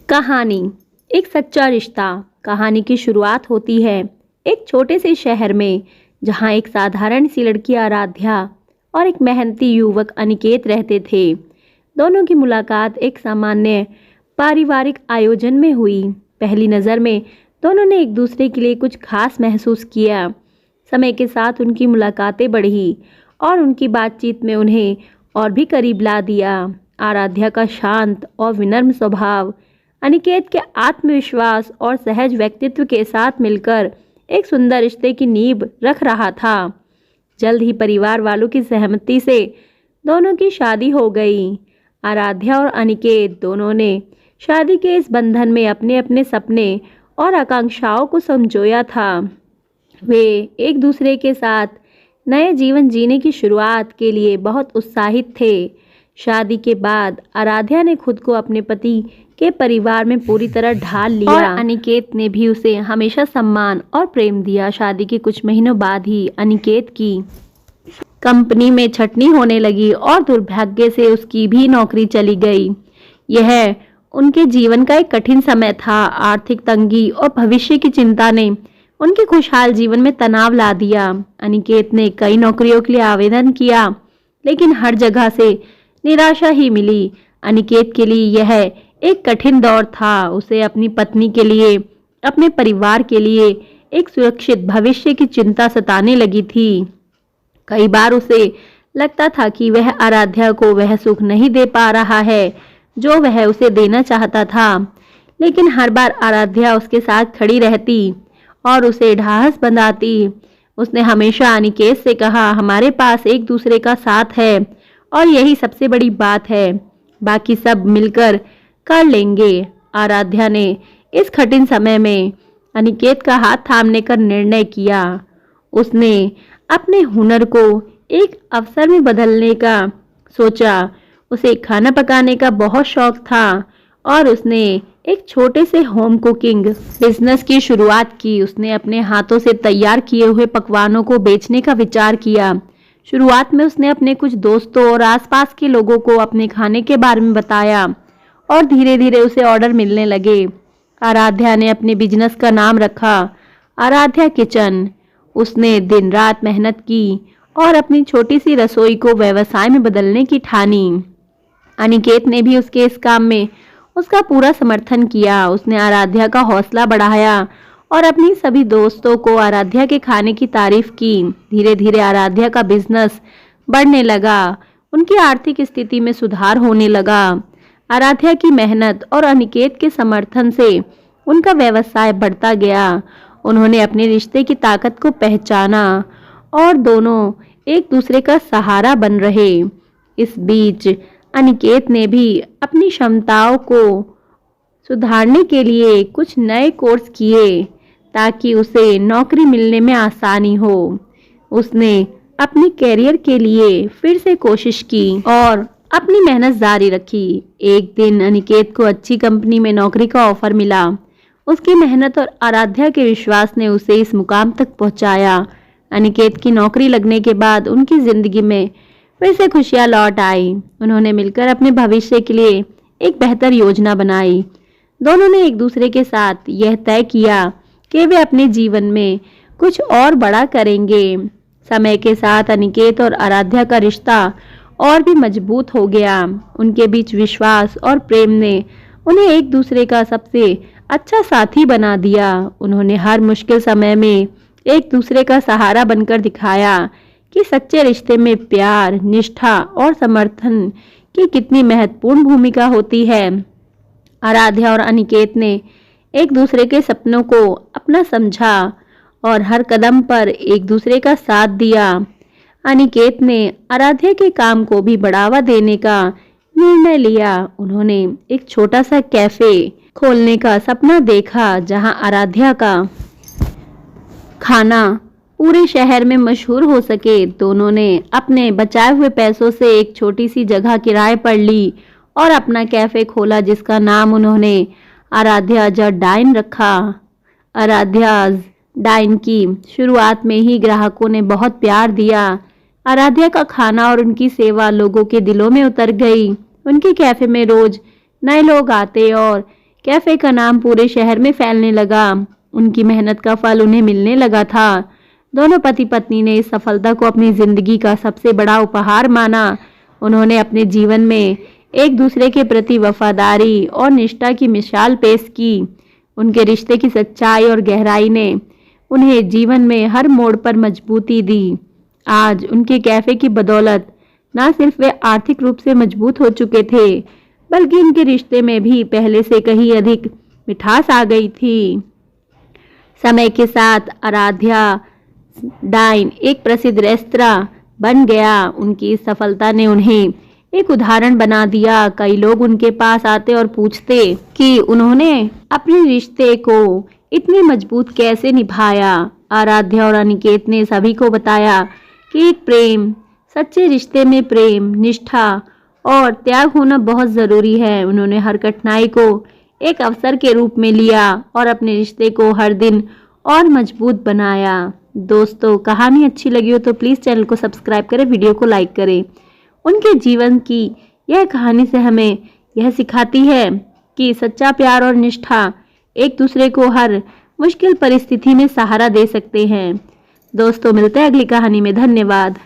कहानी एक सच्चा रिश्ता। कहानी की शुरुआत होती है एक छोटे से शहर में, जहां एक साधारण सी लड़की आराध्या और एक मेहनती युवक अनिकेत रहते थे। दोनों की मुलाकात एक सामान्य पारिवारिक आयोजन में हुई। पहली नज़र में दोनों ने एक दूसरे के लिए कुछ खास महसूस किया। समय के साथ उनकी मुलाकातें बढ़ी और उनकी बातचीत में उन्हें और भी करीब ला दिया। आराध्या का शांत और विनम्र स्वभाव अनिकेत के आत्मविश्वास और सहज व्यक्तित्व के साथ मिलकर एक सुंदर रिश्ते की नींव रख रहा था। जल्द ही परिवार वालों की सहमति से दोनों की शादी हो गई। आराध्या और अनिकेत दोनों ने शादी के इस बंधन में अपने अपने सपने और आकांक्षाओं को संजोया था। वे एक दूसरे के साथ नए जीवन जीने की शुरुआत के लिए बहुत उत्साहित थे। शादी के बाद आराध्या ने खुद को अपने पति के परिवार में पूरी तरह ढाल लिया और अनिकेत ने भी उसे हमेशा सम्मान और प्रेम दिया। शादी के कुछ महीनों बाद ही अनिकेत की कंपनी में छटनी होने लगी और दुर्भाग्य से उसकी भी नौकरी चली गई। यह उनके जीवन का एक कठिन समय था। आर्थिक तंगी और भविष्य की चिंता ने उनके खुशहाल जीवन में तनाव ला दिया। अनिकेत ने कई नौकरियों के लिए आवेदन किया, लेकिन हर जगह से निराशा ही मिली। अनिकेत के लिए यह एक कठिन दौर था। उसे अपनी पत्नी के लिए, अपने परिवार के लिए एक सुरक्षित भविष्य की चिंता सताने लगी थी। कई बार उसे लगता था कि वह आराध्या को वह सुख नहीं दे पा रहा है जो वह उसे देना चाहता था, लेकिन हर बार आराध्या उसके साथ खड़ी रहती और उसे ढाढ़स बंधाती। उसने हमेशा अनिकेत से कहा, हमारे पास एक दूसरे का साथ है और यही सबसे बड़ी बात है, बाकी सब मिलकर कर लेंगे। आराध्या ने इस कठिन समय में अनिकेत का हाथ थामने का निर्णय किया। उसने अपने हुनर को एक अवसर में बदलने का सोचा। उसे खाना पकाने का बहुत शौक था और उसने एक छोटे से होम कुकिंग बिजनेस की शुरुआत की। उसने अपने हाथों से तैयार किए हुए पकवानों को बेचने का विचार किया। शुरुआत में उसने अपने कुछ दोस्तों और आसपास के लोगों को अपने खाने के बारे में बताया और धीरे धीरे उसे ऑर्डर मिलने लगे। आराध्या ने अपने बिजनेस का नाम रखा आराध्या किचन। उसने दिन रात मेहनत की और अपनी छोटी सी रसोई को व्यवसाय में बदलने की ठानी। अनिकेत ने भी उसके इस काम में उसका पूरा समर्थन किया। उसने आराध्या का हौसला बढ़ाया और अपनी सभी दोस्तों को आराध्या के खाने की तारीफ की। धीरे धीरे आराध्या का बिजनेस बढ़ने लगा। उनकी आर्थिक स्थिति में सुधार होने लगा। आराध्या की मेहनत और अनिकेत के समर्थन से उनका व्यवसाय बढ़ता गया। उन्होंने अपने रिश्ते की ताकत को पहचाना और दोनों एक दूसरे का सहारा बन रहे। इस बीच अनिकेत ने भी अपनी क्षमताओं को सुधारने के लिए कुछ नए कोर्स किए ताकि उसे नौकरी मिलने में आसानी हो। उसने अपनी कैरियर के लिए फिर से कोशिश की और अपनी मेहनत जारी रखी। एक दिन अनिकेत को अच्छी कंपनी में नौकरी का ऑफर मिला। उसकी मेहनत और आराध्या के विश्वास ने उसे इस मुकाम तक पहुंचाया। अनिकेत की नौकरी लगने के बाद उनकी जिंदगी में फिर से खुशियां लौट आई। उन्होंने मिलकर अपने भविष्य के लिए एक बेहतर योजना बनाई। दोनों ने एक दूसरे के साथ यह तय किया कि वे अपने जीवन में कुछ और बड़ा करेंगे। समय के साथ अनिकेत और आराध्या का रिश्ता और भी मजबूत हो गया। उनके बीच विश्वास और प्रेम ने उन्हें एक दूसरे का सबसे अच्छा साथी बना दिया। उन्होंने हर मुश्किल समय में एक दूसरे का सहारा बनकर दिखाया कि सच्चे रिश्ते में प्यार, निष्ठा और समर्थन की कितनी महत्वपूर्ण भूमिका होती है। आराध्या और अनिकेत ने एक दूसरे के सपनों को अपना समझा और हर कदम पर एक दूसरे का साथ दिया। अनिकेत ने आराध्या के काम को भी बढ़ावा देने का निर्णय लिया। उन्होंने एक छोटा सा कैफे खोलने का सपना देखा जहां आराध्या का खाना पूरे शहर में मशहूर हो सके। दोनों ने अपने बचाए हुए पैसों से एक छोटी सी जगह किराए पर ली और अपना कैफे खोला, जिसका नाम उन्होंने आराध्या द डाइन रखा। आराध्या डाइन की शुरुआत में ही ग्राहकों ने बहुत प्यार दिया। आराध्या का खाना और उनकी सेवा लोगों के दिलों में उतर गई। उनके कैफे में रोज नए लोग आते और कैफे का नाम पूरे शहर में फैलने लगा। उनकी मेहनत का फल उन्हें मिलने लगा था। दोनों पति पत्नी ने इस सफलता को अपनी जिंदगी का सबसे बड़ा उपहार माना। उन्होंने अपने जीवन में एक दूसरे के प्रति वफादारी और निष्ठा की मिसाल पेश की। उनके रिश्ते की सच्चाई और गहराई ने उन्हें जीवन में हर मोड़ पर मजबूती दी। आज उनके कैफे की बदौलत न सिर्फ वे आर्थिक रूप से मजबूत हो चुके थे, बल्कि उनके रिश्ते में भी पहले से कहीं अधिक मिठास आ गई थी। समय के साथ आराध्या डाइन एक प्रसिद्ध रेस्तरां बन गया। उनकी इस सफलता ने उन्हें एक उदाहरण बना दिया। कई लोग उनके पास आते और पूछते कि उन्होंने अपने रिश्ते को इतनी मजबूत कैसे निभाया। आराध्या और अनिकेत ने सभी को बताया कि सच्चे रिश्ते में प्रेम, निष्ठा और त्याग होना बहुत ज़रूरी है। उन्होंने हर कठिनाई को एक अवसर के रूप में लिया और अपने रिश्ते को हर दिन और मजबूत बनाया। दोस्तों, कहानी अच्छी लगी हो तो प्लीज़ चैनल को सब्सक्राइब करें, वीडियो को लाइक करें। उनके जीवन की यह कहानी से हमें यह सिखाती है कि सच्चा प्यार और निष्ठा एक दूसरे को हर मुश्किल परिस्थिति में सहारा दे सकते हैं। दोस्तों, मिलते हैं अगली कहानी में। धन्यवाद।